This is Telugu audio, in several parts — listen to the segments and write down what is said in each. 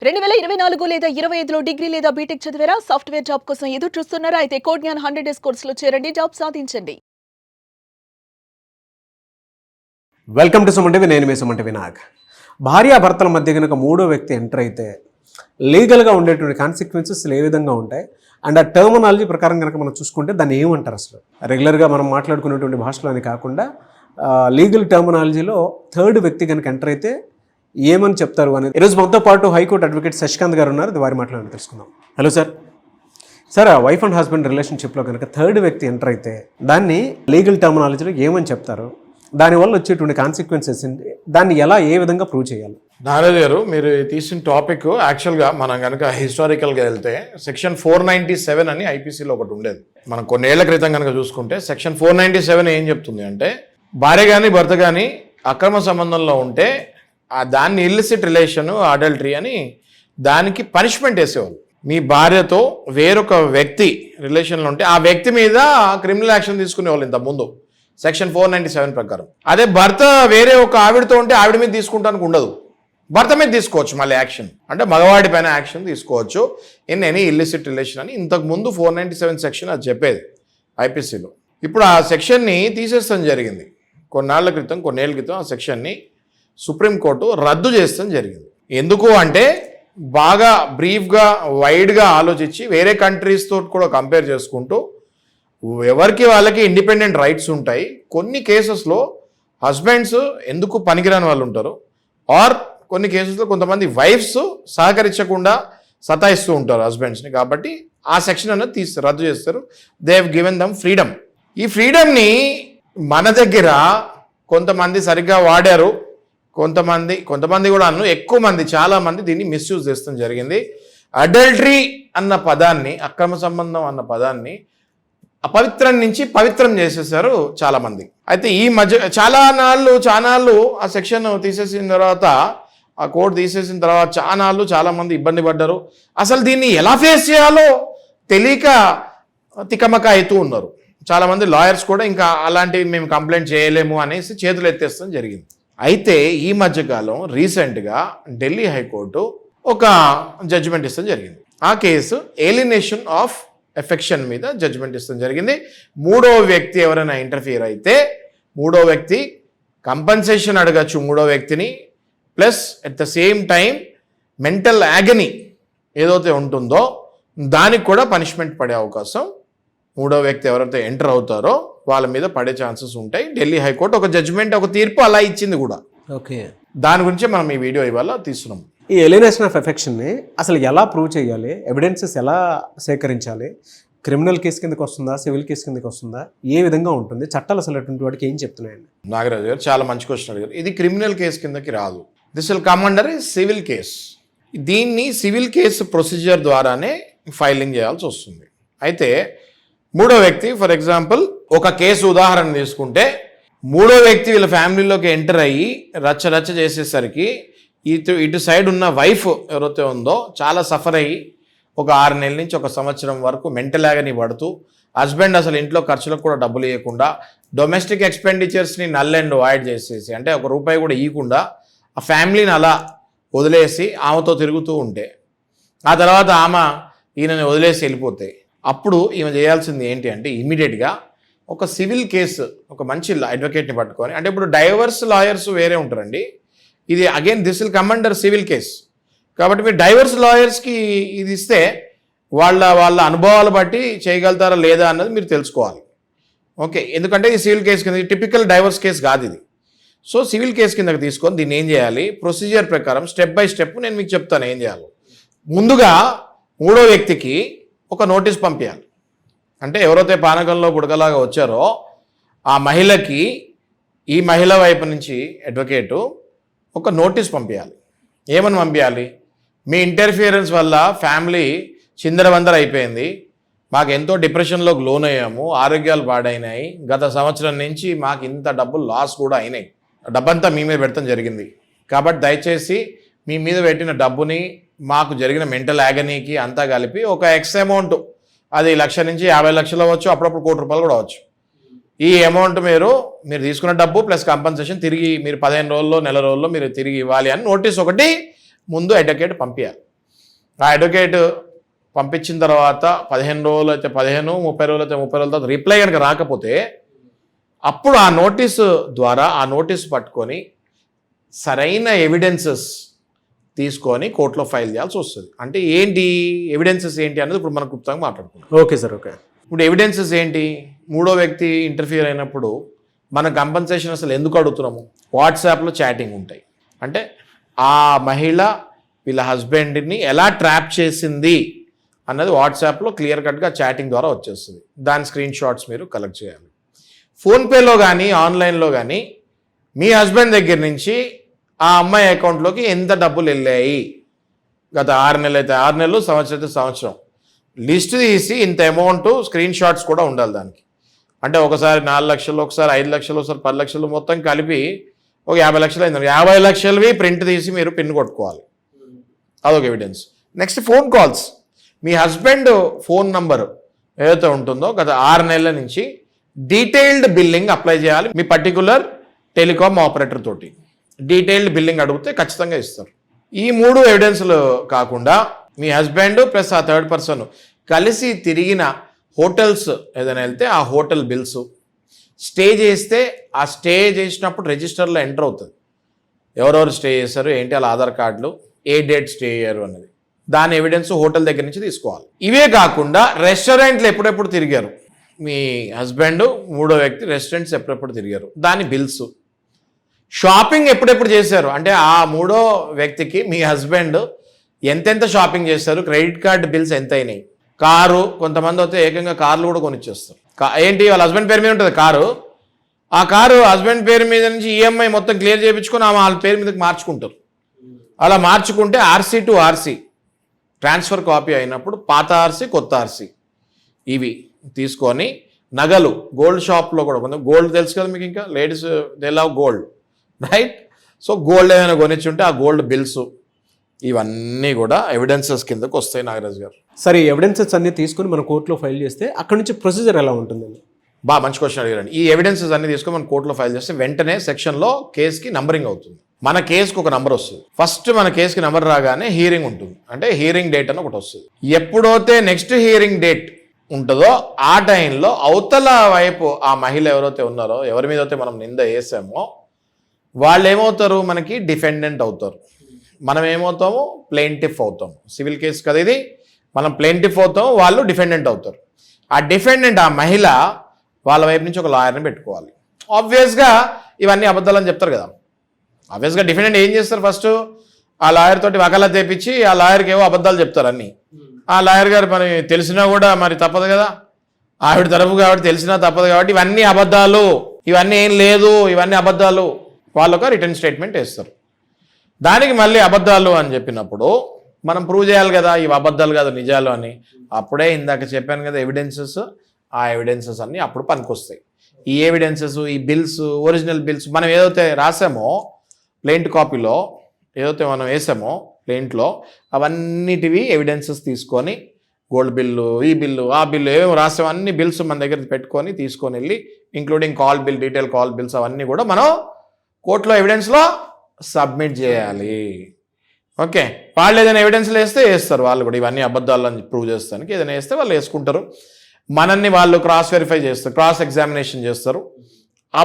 2024 లేదా 25లో డిగ్రీ లేదా బీటెక్ చదివారా? సాఫ్ట్‌వేర్ జాబ్ కోసం ఎదురు చూస్తున్నారా? అయితే కోడ్ జ్ఞాన్ 100 డేస్ కోర్సులో చేరండి, జాబ్ సాధించండి. Welcome to Suman TV. నేను మీ సుమన్ టీవీ నాగ్. భార్యాభర్తల మధ్య కనుక మూడో వ్యక్తి ఎంటర్ అయితే లీగల్గా ఉండేటువంటి కాన్సిక్వెన్సెస్ ఏ విధంగా ఉంటాయి అండ్ ఆ టర్మినాలజీ ప్రకారం కనుక మనం చూసుకుంటే దాన్ని ఏమంటారు? అసలు రెగ్యులర్గా మనం మాట్లాడుకునేటువంటి భాషలో అని కాకుండా లీగల్ టర్మినాలజీలో థర్డ్ వ్యక్తి కనుక ఎంటర్ అయితే ఏమని చెప్తారు అనేది ఈరోజు మనతో పాటు హైకోర్టు అడ్వకేట్ శశికాంత్ గారు ఉన్నారు. అది వారి మాట్లాడి తెలుసుకుందాం. Hello sir. Sir, wife and husband రిలేషన్షిప్లో కనుక థర్డ్ వ్యక్తి ఎంటర్ అయితే దాన్ని లీగల్ టర్మినాలజీలో ఏమని చెప్తారు? దానివల్ల వచ్చేటువంటి కాన్సిక్వెన్సెస్ దాన్ని ఎలా ఏ విధంగా ప్రూవ్ చేయాలి? నారాయణ గారు, మీరు తీసిన టాపిక్ యాక్చువల్గా మనం కనుక హిస్టారికల్గా వెళ్తే సెక్షన్ 497 అని ఐపీసీలో ఒకటి ఉండేది. మనం కొన్నేళ్ల క్రితం కనుక చూసుకుంటే సెక్షన్ 497 ఏం చెప్తుంది అంటే, భార్య కానీ భర్త కానీ అక్రమ సంబంధంలో ఉంటే దాన్ని ఇల్లిసిట్ రిలేషన్, అడల్టరీ అని దానికి పనిష్మెంట్ వేసేవాళ్ళు. మీ భార్యతో వేరొక వ్యక్తి రిలేషన్లో ఉంటే ఆ వ్యక్తి మీద క్రిమినల్ యాక్షన్ తీసుకునేవాళ్ళు ఇంతకుముందు సెక్షన్ 497 ప్రకారం. అదే భర్త వేరే ఒక ఆవిడతో ఉంటే ఆవిడ మీద తీసుకుంటానికి ఉండదు, భర్త మీద తీసుకోవచ్చు మళ్ళీ యాక్షన్. అంటే మగవాడి పైన యాక్షన్ తీసుకోవచ్చు ఇన్ ఎనీ ఇల్లిసిట్ రిలేషన్ అని ఇంతకుముందు 497 సెక్షన్ అది చెప్పేది ఐపీసీలో. ఇప్పుడు ఆ సెక్షన్ని తీసేస్తాం జరిగింది కొన్నేళ్ల క్రితం ఆ సెక్షన్ని సుప్రీంకోర్టు రద్దు చేస్తాం జరిగింది. ఎందుకు అంటే బాగా బ్రీఫ్గా వైడ్గా ఆలోచించి వేరే కంట్రీస్తో కూడా కంపేర్ చేసుకుంటూ ఎవరికి వాళ్ళకి ఇండిపెండెంట్ రైట్స్ ఉంటాయి. కొన్ని కేసెస్లో హస్బెండ్స్ ఎందుకు పనికిరాని వాళ్ళు ఉంటారు, ఆర్ కొన్ని కేసెస్లో కొంతమంది వైఫ్స్ సహకరించకుండా సతాయిస్తూ ఉంటారు హస్బెండ్స్ని. కాబట్టి ఆ సెక్షన్ అనేది రద్దు చేస్తారు. They have given dum freedom. ఈ ఫ్రీడమ్ని మన దగ్గర కొంతమంది సరిగ్గా వాడారు, కొంతమంది కూడా ఎక్కువ మంది, చాలా మంది దీన్ని మిస్యూజ్ చేస్తాం జరిగింది. అడల్టరీ అన్న పదాన్ని, అక్రమ సంబంధం అన్న పదాన్ని అపవిత్రం నుంచి పవిత్రం చేసేసారు చాలా మంది. అయితే ఈ మధ్య చాలా నాళ్ళు ఆ సెక్షన్ తీసేసిన తర్వాత, ఆ కోడ్ తీసేసిన తర్వాత చాలా మంది ఇబ్బంది పడ్డారు. అసలు దీన్ని ఎలా ఫేస్ చేయాలో తెలియక తికమక అవుతూ ఉన్నారు. చాలా మంది లాయర్స్ కూడా ఇంకా అలాంటివి మేము కంప్లైంట్ చేయలేము అనేసి చేతులు ఎత్తేస్తాం జరిగింది. అయితే ఈ మధ్యకాలం రీసెంట్గా ఢిల్లీ హైకోర్టు ఒక జడ్జిమెంట్ ఇస్తాం జరిగింది. ఆ కేసు ఏలినేషన్ ఆఫ్ ఎఫెక్షన్ మీద జడ్జిమెంట్ ఇస్తాం జరిగింది. మూడో వ్యక్తి ఎవరైనా ఇంటర్ఫియర్ అయితే మూడో వ్యక్తి కంపన్సేషన్ అడగచ్చు మూడో వ్యక్తిని, plus at the same time mental agony ఏదైతే ఉంటుందో దానికి కూడా పనిష్మెంట్ పడే అవకాశం మూడో వ్యక్తి ఎవరైతే ఎంటర్ అవుతారో వాళ్ళ మీద పడే ఛాన్సెస్ ఉంటాయి. ఢిల్లీ హైకోర్టు ఒక జడ్జిమెంట్, ఒక తీర్పు అలా ఇచ్చింది కూడా. ఓకే, దాని గురించి మనం ఈ వీడియో ఇవాళ తీస్తున్నాం. ఈ ఎలినేషన్ ఆఫ్ ఎఫెక్షన్ని అసలు ఎలా ప్రూవ్ చేయాలి? ఎవిడెన్సెస్ ఎలా సేకరించాలి? క్రిమినల్ కేసు కిందకి వస్తుందా, సివిల్ కేసు కిందకి వస్తుందా, ఏ విధంగా ఉంటుంది? చట్టాలు అసలు అటువంటి వాటికి ఏం చెప్తున్నాయండి? నాగరాజు గారు చాలా మంచి క్వశ్చన్ అడిగారు. ఇది క్రిమినల్ కేసు కిందకి రాదు, this will come under civil case. దీన్ని సివిల్ కేసు ప్రొసీజర్ ద్వారానే ఫైలింగ్ చేయాల్సి వస్తుంది. అయితే మూడో వ్యక్తి, ఫర్ ఎగ్జాంపుల్ ఒక కేసు ఉదాహరణ తీసుకుంటే, మూడో వ్యక్తి వీళ్ళ ఫ్యామిలీలోకి ఎంటర్ అయ్యి రచ్చ చేసేసరికి ఇటు సైడ్ ఉన్న వైఫ్ ఎవరైతే ఉందో చాలా సఫర్ అయ్యి ఒక 6 నెలల నుంచి 1 సంవత్సరం వరకు మెంటల్ యాగనీ పడుతూ, హస్బెండ్ అసలు ఇంట్లో ఖర్చులకు కూడా డబ్బులు ఇవ్వకుండా, డొమెస్టిక్ ఎక్స్పెండిచర్స్ని నల్ అండ్ వాయిడ్ చేసేసి, అంటే ₹1 కూడా ఇవ్వకుండా ఆ ఫ్యామిలీని అలా వదిలేసి ఆమెతో తిరుగుతూ ఉంటే, ఆ తర్వాత ఆమె ఈయనని వదిలేసి వెళ్ళిపోతే, అప్పుడు ఈమె చేయాల్సింది ఏంటి అంటే ఇమీడియట్గా ఒక సివిల్ కేసు, ఒక మంచి అడ్వకేట్ని పట్టుకొని, అంటే ఇప్పుడు డైవర్స్ లాయర్స్ వేరే ఉంటారండి, ఇది again this will come under civil case. కాబట్టి మీరు డైవర్స్ లాయర్స్కి ఇది ఇస్తే వాళ్ళ అనుభవాలు బట్టి చేయగలుగుతారా లేదా అన్నది మీరు తెలుసుకోవాలి. ఓకే, ఎందుకంటే ఈ సివిల్ కేసు కింద, టిపికల్ డైవర్స్ కేసు కాదు ఇది. సో సివిల్ కేసు కిందకి తీసుకొని దీన్ని ఏం చేయాలి, ప్రొసీజర్ ప్రకారం స్టెప్ బై స్టెప్ నేను మీకు చెప్తాను ఏం చేయాలి. ముందుగా మూడో వ్యక్తికి ఒక నోటీస్ పంపించాలి. అంటే ఎవరైతే పానకంలో బుడకలాగా వచ్చారో ఆ మహిళకి ఈ మహిళ వైపు నుంచి అడ్వకేటు ఒక నోటీస్ పంపించాలి. ఏమని పంపించాలి? మీ ఇంటర్ఫియరెన్స్ వల్ల ఫ్యామిలీ చిందరవందర అయిపోయింది, మాకు ఎంతో డిప్రెషన్లోకి లోన్ అయ్యాము, ఆరోగ్యాలు పాడైనాయి, గత సంవత్సరం నుంచి మాకు ఇంత డబ్బులు లాస్ కూడా అయినాయి, డబ్బంతా మీ మీద పెడతాం జరిగింది, కాబట్టి దయచేసి మీ మీద పెట్టిన డబ్బుని మాకు జరిగిన మెంటల్ యాగనీకి అంతా కలిపి ఒక ఎక్స్ అమౌంట్, అది 1,00,000 నుంచి 50 లక్షలు అవ్వచ్చు, అప్పుడప్పుడు ₹1,00,00,000 కూడా అవ్వచ్చు, ఈ అమౌంట్ మీరు తీసుకున్న డబ్బు ప్లస్ కంపెన్సేషన్ తిరిగి మీరు 15 రోజుల్లో నెల రోజుల్లో మీరు తిరిగి ఇవ్వాలి అని నోటీస్ ఒకటి ముందు అడ్వకేట్ పంపించాలి. ఆ అడ్వకేట్ పంపించిన తర్వాత 15 రోజులు అయితే 15, 30 రోజులు అయితే 30 రోజుల తర్వాత రిప్లై కనుక రాకపోతే అప్పుడు ఆ నోటీసు ద్వారా ఆ నోటీసు పట్టుకొని సరైన ఎవిడెన్సెస్ తీసుకొని కోర్టులో ఫైల్ చేయాల్సి వస్తుంది. అంటే ఏంటి ఎవిడెన్సెస్ ఏంటి అన్నది ఇప్పుడు మనం క్లుప్తంగా మాట్లాడుకుంటాం. Okay sir. ఓకే. ఇప్పుడు ఎవిడెన్సెస్ ఏంటి? మూడో వ్యక్తి ఇంటర్ఫియర్ అయినప్పుడు మన కంపెన్సేషన్ అసలు ఎందుకు అడుగుతున్నాము? వాట్సాప్లో చాటింగ్ ఉంటాయి. అంటే ఆ మహిళ వీళ్ళ హస్బెండ్ని ఎలా ట్రాప్ చేసింది అన్నది వాట్సాప్లో క్లియర్ కట్గా చాటింగ్ ద్వారా వచ్చేస్తుంది. దాని స్క్రీన్ షాట్స్ మీరు కలెక్ట్ చేయాలి. ఫోన్పేలో కానీ ఆన్లైన్లో కానీ మీ హస్బెండ్ దగ్గర నుంచి ఆ అమ్మాయి అకౌంట్లోకి ఎంత డబ్బులు వెళ్ళాయి, గత 6 నెలలు అయితే 6 నెలలు, సంవత్సరం అయితే సంవత్సరం, లిస్ట్ తీసి ఇంత అమౌంట్ స్క్రీన్ షాట్స్ కూడా ఉండాలి దానికి. అంటే ఒకసారి 4 లక్షలు, ఒకసారి 5 లక్షలు, ఒకసారి 10 లక్షలు, మొత్తం కలిపి ఒక 50 లక్షలు అయింది. 50 లక్షలవి ప్రింట్ తీసి మీరు పిన్ కొట్టుకోవాలి. అదొక ఎవిడెన్స్. Next phone calls. మీ హస్బెండ్ ఫోన్ నంబర్ ఏదైతే ఉంటుందో గత 6 నెలల నుంచి డీటెయిల్డ్ బిల్లింగ్ అప్లై చేయాలి. మీ పర్టికులర్ టెలికాం ఆపరేటర్ తోటి డీటెయిల్డ్ బిల్లింగ్ అడిగితే ఖచ్చితంగా ఇస్తారు. ఈ 3 ఎవిడెన్స్లు కాకుండా మీ హస్బెండ్ ప్లస్ ఆ థర్డ్ పర్సన్ కలిసి తిరిగిన హోటల్స్ ఏదైనా వెళ్తే ఆ హోటల్ బిల్స్, స్టే చేస్తే ఆ స్టే చేసినప్పుడు రిజిస్టర్లో ఎంటర్ అవుతుంది. ఎవరెవరు స్టే చేశారు ఏంటి, వాళ్ళ ఆధార్ కార్డులు, ఏ డేట్ స్టే అయ్యారు అన్నది, దాని ఎవిడెన్స్ హోటల్ దగ్గర నుంచి తీసుకోవాలి. ఇవే కాకుండా రెస్టారెంట్లు ఎప్పుడెప్పుడు తిరిగారు మీ హస్బెండ్, మూడో వ్యక్తి రెస్టారెంట్స్ ఎప్పుడెప్పుడు తిరిగారు దాని బిల్స్, షాపింగ్ ఎప్పుడెప్పుడు చేశారు అంటే ఆ మూడో వ్యక్తికి మీ హస్బెండ్ ఎంతెంత షాపింగ్ చేశారు, క్రెడిట్ కార్డు బిల్స్ ఎంత అయినాయి, కారు, కొంతమంది అయితే ఏకంగా కార్లు కూడా కొనిచ్చేస్తారు. ఏంటి వాళ్ళ హస్బెండ్ పేరు మీద ఉంటుంది కారు, ఆ కారు హస్బెండ్ పేరు మీద నుంచి ఈఎంఐ మొత్తం క్లియర్ చేయించుకొని వాళ్ళ పేరు మీదకి మార్చుకుంటారు. అలా మార్చుకుంటే RC to RC transfer copy అయినప్పుడు పాత ఆర్సీ, కొత్త ఆర్సీ ఇవి తీసుకొని నగలు, గోల్డ్ షాప్లో కూడా కొంచెం గోల్డ్ తెలుసు కదా మీకు, ఇంకా ladies they love gold right. So gold ఏమైనా కొనిచ్చుంటే ఆ గోల్డ్ బిల్స్ ఇవన్నీ కూడా ఎవిడెన్సెస్ కిందకు వస్తాయి. నాగరాజ్ గారు సరే, ఈ ఎవిడెన్సెస్ అన్ని తీసుకుని మన కోర్టులో ఫైల్ చేస్తే అక్కడ నుంచి ప్రొసీజర్ ఎలా ఉంటుందండి? మంచి క్వశ్చన్ అడిగారండి. ఈ ఎవిడెన్సెస్ అన్ని తీసుకొని మనం కోర్టులో ఫైల్ చేస్తే వెంటనే సెక్షన్లో కేసుకి నంబరింగ్ అవుతుంది. మన కేసుకి ఒక నంబర్ వస్తుంది. ఫస్ట్ మన కేసుకి నంబర్ రాగానే హీరింగ్ ఉంటుంది. అంటే హీరింగ్ డేట్ అని ఒకటి వస్తుంది. ఎప్పుడైతే నెక్స్ట్ హీరింగ్ డేట్ ఉంటుందో ఆ టైంలో అవతల వైపు ఆ మహిళ ఎవరైతే ఉన్నారో, ఎవరి మీద అయితే మనం నింద వేసామో వాళ్ళు ఏమవుతారు, మనకి డిఫెండెంట్ అవుతారు. మనం ఏమవుతాము, ప్లెయింటిఫ్ అవుతాము. సివిల్ కేసు కదా ఇది, మనం ప్లెయింటిఫ్ అవుతాము, వాళ్ళు డిఫెండెంట్ అవుతారు. ఆ డిఫెండెంట్ ఆ మహిళ వాళ్ళ వైపు నుంచి ఒక లాయర్ని పెట్టుకోవాలి. ఆబ్వియస్గా ఇవన్నీ అబద్ధాలని చెప్తారు కదా. ఆబ్వియస్గా డిఫెండెంట్ ఏం చేస్తారు, ఫస్ట్ ఆ లాయర్ తోటి వకాలత్ తెప్పించి ఆ లాయర్కి ఏవో అబద్ధాలు చెప్తారు అన్నీ. ఆ లాయర్ గారు మరి తెలిసినా కూడా మరి తప్పదు కదా, ఆవిడ తరపు కాబట్టి తెలిసినా తప్పదు కాబట్టి ఇవన్నీ అబద్ధాలు, ఇవన్నీ ఏం లేదు, ఇవన్నీ అబద్ధాలు, వాళ్ళొక రిటర్న్ స్టేట్మెంట్ వేస్తారు. దానికి మళ్ళీ అబద్ధాలు అని చెప్పినప్పుడు మనం ప్రూవ్ చేయాలి కదా ఇవి అబద్ధాలు కాదు నిజాలు అని. అప్పుడే ఇందాక చెప్పాను కదా ఎవిడెన్సెస్, ఆ ఎవిడెన్సెస్ అన్నీ అప్పుడు పనికొస్తాయి. ఈ ఎవిడెన్సెస్, ఈ బిల్స్, ఒరిజినల్ బిల్స్ మనం ఏదైతే రాసామో ప్లెయింట్ కాపీలో, ఏదైతే మనం వేసామో ప్లెయింట్లో, అవన్నిటివి ఎవిడెన్సెస్ తీసుకొని గోల్డ్ బిల్లు, ఈ బిల్లు, ఆ బిల్లు, ఏమేమి రాసామో అన్ని బిల్స్ మన దగ్గర పెట్టుకొని తీసుకొని వెళ్ళి including call bill, detail call bills అవన్నీ కూడా మనం కోర్టులో ఎవిడెన్స్లో సబ్మిట్ చేయాలి. ఓకే, వాళ్ళు ఏదైనా ఎవిడెన్స్లు వేస్తే వేస్తారు, వాళ్ళు కూడా ఇవన్నీ అబద్ధాలు అని ప్రూవ్ చేస్తానికి ఏదైనా వేస్తే వాళ్ళు వేసుకుంటారు. మనల్ని వాళ్ళు క్రాస్ వెరిఫై చేస్తారు, క్రాస్ ఎగ్జామినేషన్ చేస్తారు.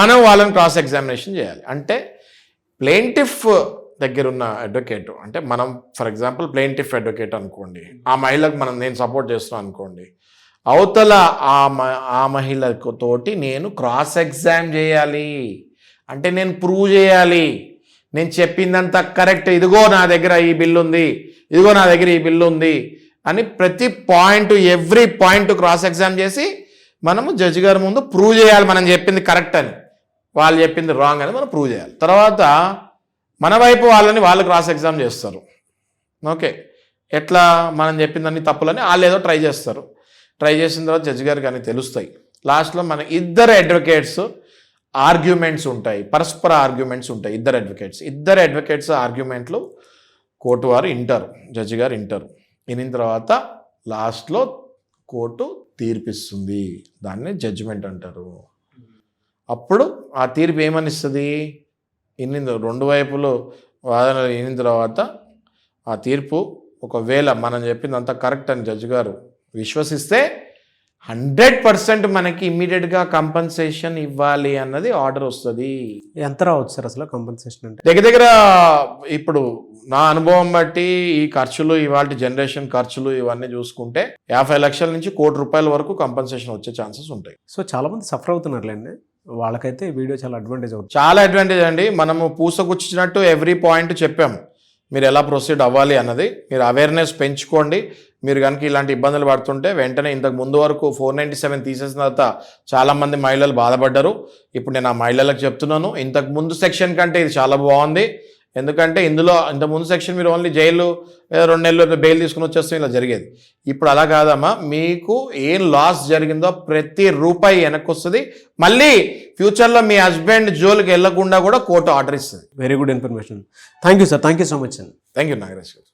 మనం వాళ్ళని క్రాస్ ఎగ్జామినేషన్ చేయాలి. అంటే ప్లెయింటిఫ్ దగ్గర ఉన్న అడ్వకేట్, అంటే మనం ఫర్ ఎగ్జాంపుల్ ప్లెయింటిఫ్ అడ్వకేట్ అనుకోండి, ఆ మహిళకు నేను సపోర్ట్ చేస్తున్నాను అనుకోండి, అవతల ఆ మహిళ తోటి నేను క్రాస్ ఎగ్జామ్ చేయాలి. అంటే నేను ప్రూవ్ చేయాలి, నేను చెప్పిందంతా కరెక్ట్, ఇదిగో నా దగ్గర ఈ బిల్లు ఉంది, ఇదిగో నా దగ్గర ఈ బిల్లు ఉంది అని ప్రతి point, every point cross exam చేసి మనము జడ్జి గారి ముందు ప్రూవ్ చేయాలి మనం చెప్పింది కరెక్ట్ అని, వాళ్ళు చెప్పింది రాంగ్ అని మనం ప్రూవ్ చేయాలి. తర్వాత మన వైపు వాళ్ళు క్రాస్ ఎగ్జామ్ చేస్తారు. ఓకే, ఎట్లా మనం చెప్పిందన్నీ తప్పులని వాళ్ళు ఏదో ట్రై చేస్తారు. ట్రై చేసిన తర్వాత జడ్జి గారికి అన్నీ తెలుస్తాయి. లాస్ట్లో మన ఇద్దరు అడ్వకేట్స్ ఆర్గ్యుమెంట్స్ ఉంటాయి, పరస్పర ఆర్గ్యుమెంట్స్ ఉంటాయి. ఇద్దరు అడ్వకేట్స్ ఆర్గ్యుమెంట్లు కోర్టు వారు వింటారు, జడ్జి గారు వింటారు. వినిన తర్వాత లాస్ట్లో కోర్టు తీర్పిస్తుంది, దాన్ని జడ్జిమెంట్ అంటారు. అప్పుడు ఆ తీర్పు ఏమని ఇస్తుంది, రెండు వైపులు వాదనలు వినిన తర్వాత ఆ తీర్పు ఒకవేళ మనం చెప్పిందంతా కరెక్ట్ అని జడ్జి గారు విశ్వసిస్తే 100% మనకి ఇమ్మీడియట్గా కంపన్సేషన్ ఇవ్వాలి అన్నది ఆర్డర్ వస్తుంది. ఎంత రావచ్చు సార్ అసలు కంపెన్సేషన్ అంటే? దగ్గర ఇప్పుడు నా అనుభవం బట్టి ఈ ఖర్చులు ఇవాళ జనరేషన్ ఖర్చులు ఇవన్నీ చూసుకుంటే 50 లక్షల నుంచి ₹1 కోటి వరకు కంపన్సేషన్ వచ్చే ఛాన్సెస్ ఉంటాయి. సో చాలా మంది సఫర్ అవుతున్నారులేండి, వాళ్ళకైతే ఈ వీడియో చాలా అడ్వాంటేజ్ అవుతుంది. చాలా అడ్వాంటేజ్ అండి. మనము పూసగుచ్చినట్టు ఎవ్రీ పాయింట్ చెప్పాము, మీరు ఎలా ప్రొసీడ్ అవ్వాలి అన్నది. మీరు అవేర్నెస్ పెంచుకోండి. మీరు కనుక ఇలాంటి ఇబ్బందులు పడుతుంటే వెంటనే ఇంతకు ముందు వరకు 497 తీసేసిన తర్వాత చాలామంది మహిళలు బాధపడ్డారు. ఇప్పుడు నేను ఆ మహిళలకు చెప్తున్నాను, ఇంతకు ముందు సెక్షన్ కంటే ఇది చాలా బాగుంది. ఎందుకంటే ఇందులో ఇంతకుముందు సెక్షన్ మీరు ఓన్లీ జైలు 2 నెలలు బెయిల్ తీసుకుని వచ్చేస్తే ఇలా జరిగేది. ఇప్పుడు అలా కాదమ్మా, మీకు ఏం లాస్ జరిగిందో ప్రతి రూపాయి వెనక్కి వస్తుంది. మళ్ళీ ఫ్యూచర్లో మీ హస్బెండ్ జోలికి వెళ్లకుండా కూడా కోర్టు ఆర్డర్ ఇస్తుంది. Very good information. Thank you sir, thank you so much అండి. థ్యాంక్ యూ నాగరాజ్ గారు.